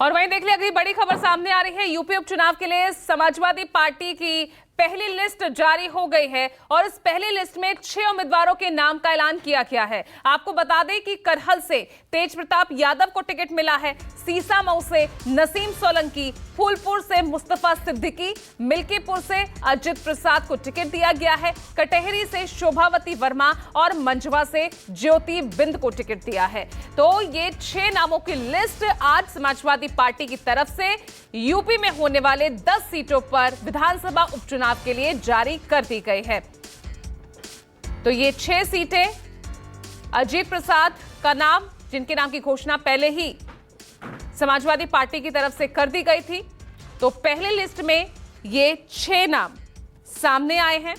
और वहीं देख लिया अगली बड़ी खबर सामने आ रही है। यूपी उपचुनाव के लिए समाजवादी पार्टी की पहली लिस्ट जारी हो गई है और इस पहली लिस्ट में 6 उम्मीदवारों के नाम का ऐलान किया गया है। आपको बता दें कि करहल से तेज प्रताप यादव को टिकट मिला है, सीसामऊ से नसीम सोलंकी, फूलपुर से मुस्तफा सिद्दीकी, मिल्कीपुर से अजित प्रसाद को टिकट दिया गया है, कटहरी से शोभावती वर्मा और मंझवा से ज्योति बिंद को टिकट दिया है। तो ये 6 नामों की लिस्ट आज समाजवादी पार्टी की तरफ से यूपी में होने वाले 10 सीटों पर विधानसभा उपचुनाव के लिए जारी कर दी गई है। तो ये 6 सीटें, अजित प्रसाद का नाम, जिनके नाम की घोषणा पहले ही समाजवादी पार्टी की तरफ से कर दी गई थी, तो पहली लिस्ट में ये 6 नाम सामने आए हैं।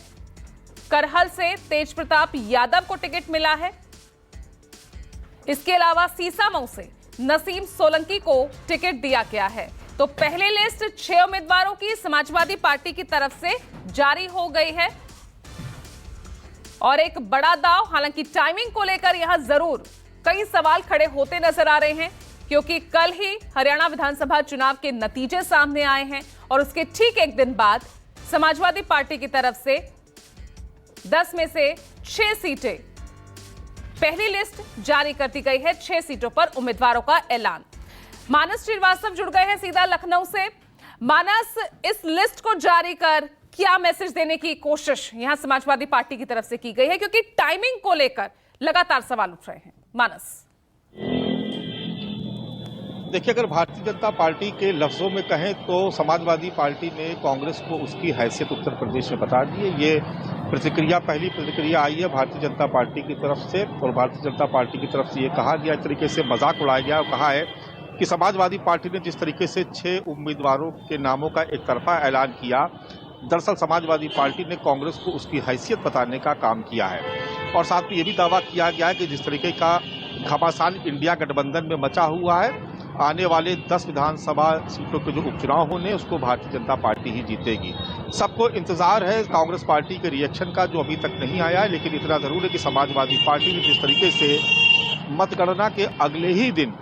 करहल से तेज प्रताप यादव को टिकट मिला है। इसके अलावा सीसामऊ से नसीम सोलंकी को टिकट दिया गया है। तो पहली लिस्ट 6 उम्मीदवारों की समाजवादी पार्टी की तरफ से जारी हो गई है और एक बड़ा दांव, हालांकि टाइमिंग को लेकर यहां जरूर कई सवाल खड़े होते नजर आ रहे हैं, क्योंकि कल ही हरियाणा विधानसभा चुनाव के नतीजे सामने आए हैं और उसके ठीक एक दिन बाद समाजवादी पार्टी की तरफ से 10 में से 6 सीटें, पहली लिस्ट जारी कर दी गई है। 6 सीटों पर उम्मीदवारों का ऐलान। मानस श्रीवास्तव जुड़ गए हैं सीधा लखनऊ से। मानस, इस लिस्ट को जारी कर क्या मैसेज देने की कोशिश यहां समाजवादी पार्टी की तरफ से की गई है, क्योंकि टाइमिंग को लेकर लगातार सवाल उठ रहे हैं। मानस, देखिए, अगर भारतीय जनता पार्टी के लफ्जों में कहें तो समाजवादी पार्टी ने कांग्रेस को उसकी हैसियत उत्तर प्रदेश में बता दी है। ये पहली प्रतिक्रिया आई है भारतीय जनता पार्टी की तरफ से, और भारतीय जनता पार्टी की तरफ से ये कहा गया, एक तरीके से मजाक उड़ाया गया और कहा है कि समाजवादी पार्टी ने जिस तरीके से 6 उम्मीदवारों के नामों का एक तरफा ऐलान किया, दरअसल समाजवादी पार्टी ने कांग्रेस को उसकी हैसियत बताने का काम किया है। और साथ में ये भी दावा किया गया है कि जिस तरीके का घमासान इंडिया गठबंधन में मचा हुआ है, आने वाले 10 विधानसभा सीटों के जो उपचुनाव होने उसको भारतीय जनता पार्टी ही जीतेगी। सबको इंतजार है कांग्रेस पार्टी के रिएक्शन का, जो अभी तक नहीं आया है, लेकिन इतना जरूर है कि समाजवादी पार्टी ने जिस तरीके से मतगणना के अगले ही दिन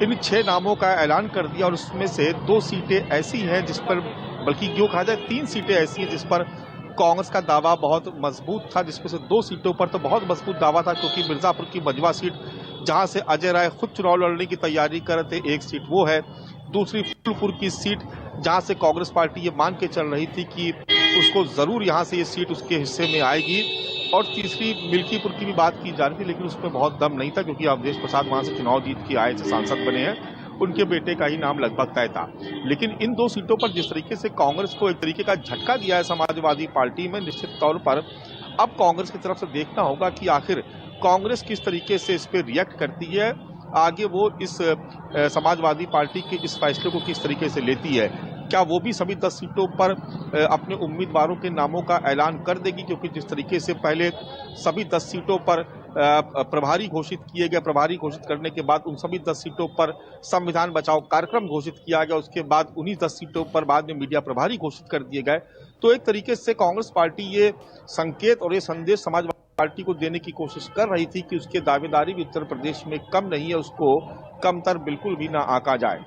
इन 6 नामों का ऐलान कर दिया, और उसमें से 2 सीटें ऐसी हैं जिस पर, बल्कि क्यों कहा जाए 3 सीटें ऐसी हैं जिस पर कांग्रेस का दावा बहुत मजबूत था, जिसमें से 2 सीटों पर तो बहुत मजबूत दावा था, क्योंकि मिर्जापुर की मंझवा सीट जहां से अजय राय खुद चुनाव लड़ने की तैयारी कर रहे थे, एक सीट वो है। दूसरी फूलपुर की सीट जहां से कांग्रेस पार्टी ये मान के चल रही थी कि उसको जरूर यहां से ये सीट उसके हिस्से में आएगी। और तीसरी मिल्कीपुर की भी बात की जा रही थी, लेकिन उसमें बहुत दम नहीं था, क्योंकि अवधेश प्रसाद वहां से चुनाव जीत के आए थे, सांसद बने हैं, उनके बेटे का ही नाम लगभग तय था। लेकिन इन 2 सीटों पर जिस तरीके से कांग्रेस को एक तरीके का झटका दिया है समाजवादी पार्टी में, निश्चित तौर पर अब कांग्रेस की तरफ से देखना होगा कि आखिर कांग्रेस किस तरीके से इस पर रिएक्ट करती है, आगे वो इस समाजवादी पार्टी के इस फैसले को किस तरीके से लेती है। क्या वो भी सभी 10 सीटों पर अपने उम्मीदवारों के नामों का ऐलान कर देगी, क्योंकि जिस तरीके से पहले सभी 10 सीटों पर प्रभारी घोषित किए गए, प्रभारी घोषित करने के बाद उन सभी 10 सीटों पर संविधान बचाओ कार्यक्रम घोषित किया गया, उसके बाद उन्हीं 10 सीटों पर बाद में मीडिया प्रभारी घोषित कर दिए गए। तो एक तरीके से कांग्रेस पार्टी ये संकेत और ये संदेश समाजवादी पार्टी को देने की कोशिश कर रही थी कि उसके दावेदारी भी उत्तर प्रदेश में कम नहीं है, उसको कमतर बिल्कुल भी ना आंका जाए।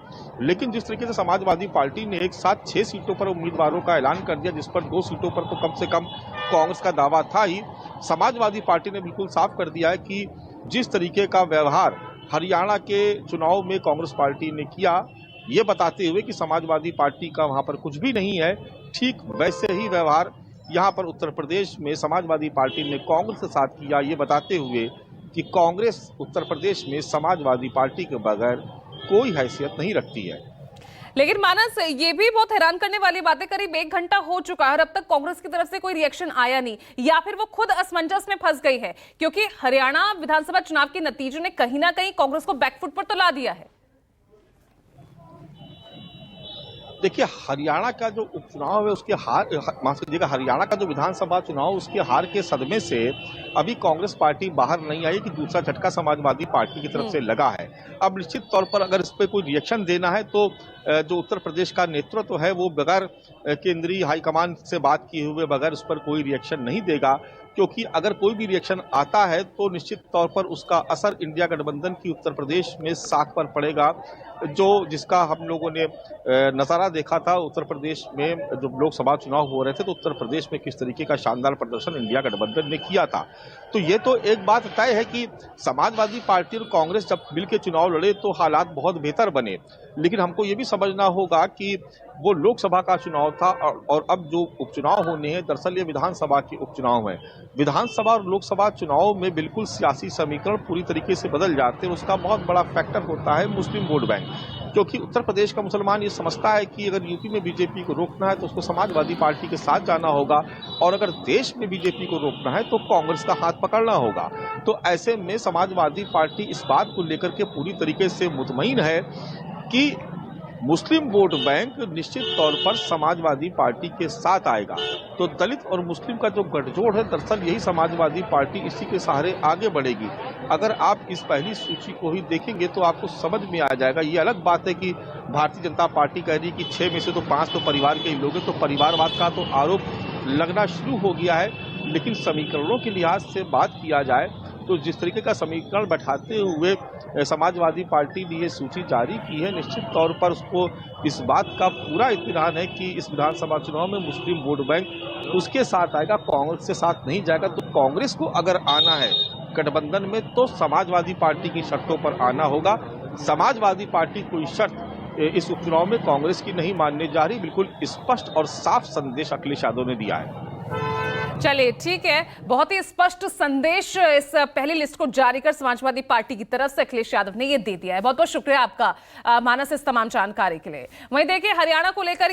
लेकिन जिस तरीके से समाजवादी पार्टी ने एक साथ 6 सीटों पर उम्मीदवारों का ऐलान कर दिया, जिस पर 2 सीटों पर तो कम से कम कांग्रेस का दावा था ही, समाजवादी पार्टी ने बिल्कुल साफ कर दिया है कि जिस तरीके का व्यवहार हरियाणा के चुनाव में कांग्रेस पार्टी ने किया, ये बताते हुए कि समाजवादी पार्टी का वहां पर कुछ भी नहीं है, ठीक वैसे ही व्यवहार यहाँ पर उत्तर प्रदेश में समाजवादी पार्टी ने कांग्रेस के साथ किया, ये बताते हुए कि कांग्रेस उत्तर प्रदेश में समाजवादी पार्टी के बगैर कोई हैसियत नहीं रखती है। लेकिन मानस, ये भी बहुत हैरान करने वाली बात है, करीब 1 घंटा हो चुका है और अब तक कांग्रेस की तरफ से कोई रिएक्शन आया नहीं, या फिर वो खुद असमंजस में फंस गई है, क्योंकि हरियाणा विधानसभा चुनाव के नतीजों ने कहीं ना कहीं कांग्रेस को बैकफुट पर तो ला दिया है। देखिए, हरियाणा का जो उपचुनाव है उसके माफ कीजिएगा, हरियाणा का जो विधानसभा चुनाव उसके हार के सदमे से अभी कांग्रेस पार्टी बाहर नहीं आई कि दूसरा झटका समाजवादी पार्टी की तरफ से लगा है। अब निश्चित तौर पर अगर इस पर कोई रिएक्शन देना है तो जो उत्तर प्रदेश का नेतृत्व है वो बगैर केंद्रीय हाईकमान से बात किए हुए बगैर उस पर कोई रिएक्शन नहीं देगा। क्योंकि अगर कोई भी रिएक्शन आता है तो निश्चित तौर पर उसका असर इंडिया गठबंधन की उत्तर प्रदेश में साख पर पड़ेगा, जिसका हम लोगों ने नज़ारा देखा था उत्तर प्रदेश में जब लोकसभा चुनाव हो रहे थे, तो उत्तर प्रदेश में किस तरीके का शानदार प्रदर्शन इंडिया गठबंधन ने किया था। तो ये तो एक बात तय है कि समाजवादी पार्टी और कांग्रेस जब मिलकर चुनाव लड़े तो हालात बहुत बेहतर बने, लेकिन हमको ये भी समझना होगा कि वो लोकसभा का चुनाव था और अब जो उपचुनाव होने हैं दरअसल ये विधानसभा के उपचुनाव हैं। विधानसभा और लोकसभा चुनाव में बिल्कुल सियासी समीकरण पूरी तरीके से बदल जाते हैं। उसका बहुत बड़ा फैक्टर होता है मुस्लिम वोट बैंक, क्योंकि उत्तर प्रदेश का मुसलमान ये समझता है कि अगर यूपी में बीजेपी को रोकना है तो उसको समाजवादी पार्टी के साथ जाना होगा, और अगर देश में बीजेपी को रोकना है तो कांग्रेस का हाथ पकड़ना होगा। तो ऐसे में समाजवादी पार्टी इस बात को लेकर के पूरी तरीके से मुतमईन है कि मुस्लिम वोट बैंक निश्चित तौर पर समाजवादी पार्टी के साथ आएगा। तो दलित और मुस्लिम का जो गठजोड़ है, दरअसल यही समाजवादी पार्टी इसी के सहारे आगे बढ़ेगी। अगर आप इस पहली सूची को ही देखेंगे तो आपको समझ में आ जाएगा। ये अलग बात है कि भारतीय जनता पार्टी कह रही है कि 6 में से तो 5 तो परिवार के ही लोग हैं, तो परिवारवाद का तो आरोप लगना शुरू हो गया है। लेकिन समीकरणों के लिहाज से बात किया जाए तो जिस तरीके का समीकरण बैठाते हुए समाजवादी पार्टी ने ये सूची जारी की है, निश्चित तौर पर उसको इस बात का पूरा इत्मीनान है कि इस विधानसभा चुनाव में मुस्लिम वोट बैंक उसके साथ आएगा, कांग्रेस के साथ नहीं जाएगा। तो कांग्रेस को अगर आना है गठबंधन में तो समाजवादी पार्टी की शर्तों पर आना होगा। समाजवादी पार्टी कोई शर्त इस उपचुनाव में कांग्रेस की नहीं मानने जा रही। बिल्कुल स्पष्ट और साफ संदेश अखिलेश यादव ने दिया है। चलिए ठीक है, बहुत ही स्पष्ट संदेश इस पहली लिस्ट को जारी कर समाजवादी पार्टी की तरफ से अखिलेश यादव ने ये दे दिया है। बहुत बहुत शुक्रिया आपका मानस इस तमाम जानकारी के लिए। वहीं देखिए हरियाणा को लेकर